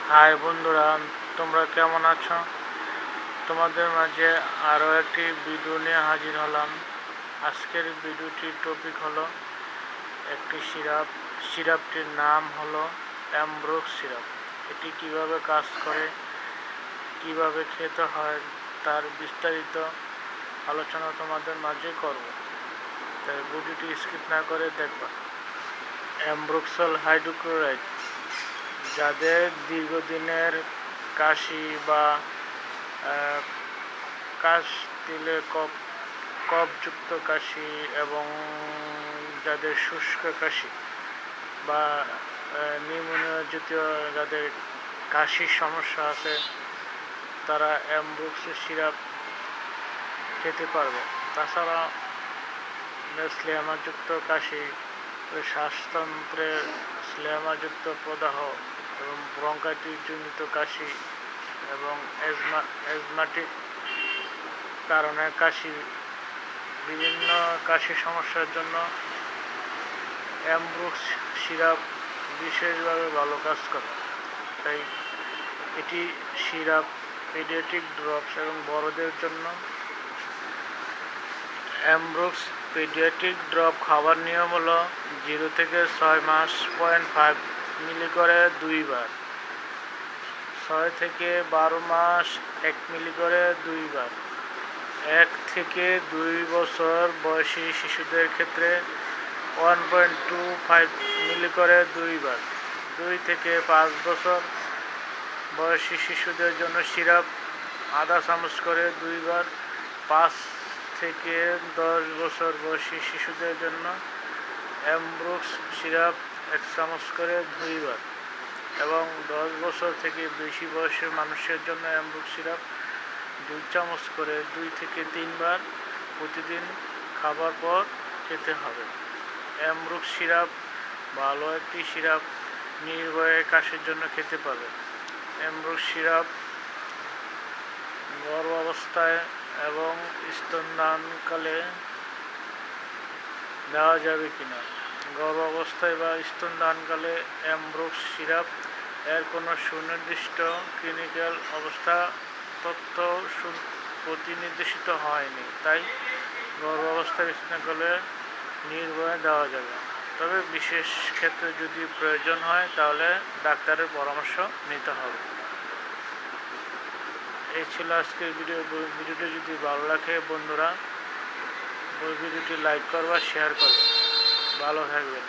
High বন্ধুরা, তোমরা কেমন আছো? তোমাদের মাঝে আরও একটি ভিডিও নিয়ে হাজির হলাম। আজকের ভিডিওটির টপিক হলো একটি সিরাপটির নাম হলো অ্যামব্রোক্স সিরাপ। এটি কিভাবে কাজ করে, কিভাবে খেতে হয় তার বিস্তারিত আলোচনা তোমাদের মাঝে করব, তাই ভিডিওটি স্কিপ না করে দেখবা। অ্যামব্রোক্সল হাইড্রোক্লোরাইড যাদের দীর্ঘদিনের কাশি বা কাশ দিলে কফযুক্ত কাশি এবং যাদের শুষ্ক কাশি বা নিউমোনিয়া জাতীয় যাদের কাশির সমস্যা আছে তারা অ্যামব্রোক্স সিরাপ খেতে পারবে। তাছাড়া স্লেমাযুক্ত কাশি, শ্বাসতন্ত্রের স্লেমাযুক্ত প্রদাহ এবং ব্রঙ্কাইটিস জনিত কাশি এবং অ্যাজমাটিক কারণে কাশি, বিভিন্ন কাশি সমস্যার জন্য অ্যামব্রোক্স সিরাপ বিশেষভাবে ভালো কাজ করে। তাই এটি সিরাপ, পেডিয়াট্রিক ড্রপস এবং বড়দের জন্য। অ্যামব্রোক্স পেডিয়াট্রিক ড্রপ খাবার নিয়ম হলো 0 থেকে 6 মাস 0.5 মিলি করে 2 বার, 6 থেকে 12 মাস 1 মিলি করে 2 বার, 1 থেকে 2 বছর বয়সী শিশুদের ক্ষেত্রে 1.25 মিলি করে 2 বার, 2 থেকে 5 বছর বয়সী শিশুদের জন্য সিরাপ আধা চামচ করে 2 বার, 5 থেকে 10 বছর বয়সী শিশুদের জন্য অ্যামব্রোক্স সিরাপ 1 চামচ করে 2 বার এবং 10 বছর থেকে বেশি বয়সের মানুষের জন্য অ্যামব্রোক্স সিরাপ 2 চামচ করে 2 থেকে 3 বার প্রতিদিন খাবার পর খেতে হবে। অ্যামব্রোক্স সিরাপ ভালো একটি সিরাপ, নির্ভয়ে কাশির জন্য খেতে পারবে। অ্যামব্রোক্স সিরাপ গর্ভাবস্থায় এবং স্তনদানকালে দেওয়া যাবে কিনা? গর্ভাবস্থায় বা স্তনদানকালে অ্যামব্রোক্স সিরাপ এর কোনো সুনির্দিষ্ট ক্লিনিক্যাল অবস্থা তথ্য প্রতিনির্দেশিত হয়নি, তাই গর্ভাবস্থায় স্তনদানকালে নির্ভয়ে দেওয়া যাবে। তবে বিশেষ ক্ষেত্রে যদি প্রয়োজন হয় তাহলে ডাক্তারের পরামর্শ নিতে হবে। এই ছিল আজকের ভিডিওটি যদি ভালো লাগে বন্ধুরা, ভিডিওটি লাইক করবা, শেয়ার করবা। ভালো থাকবেন।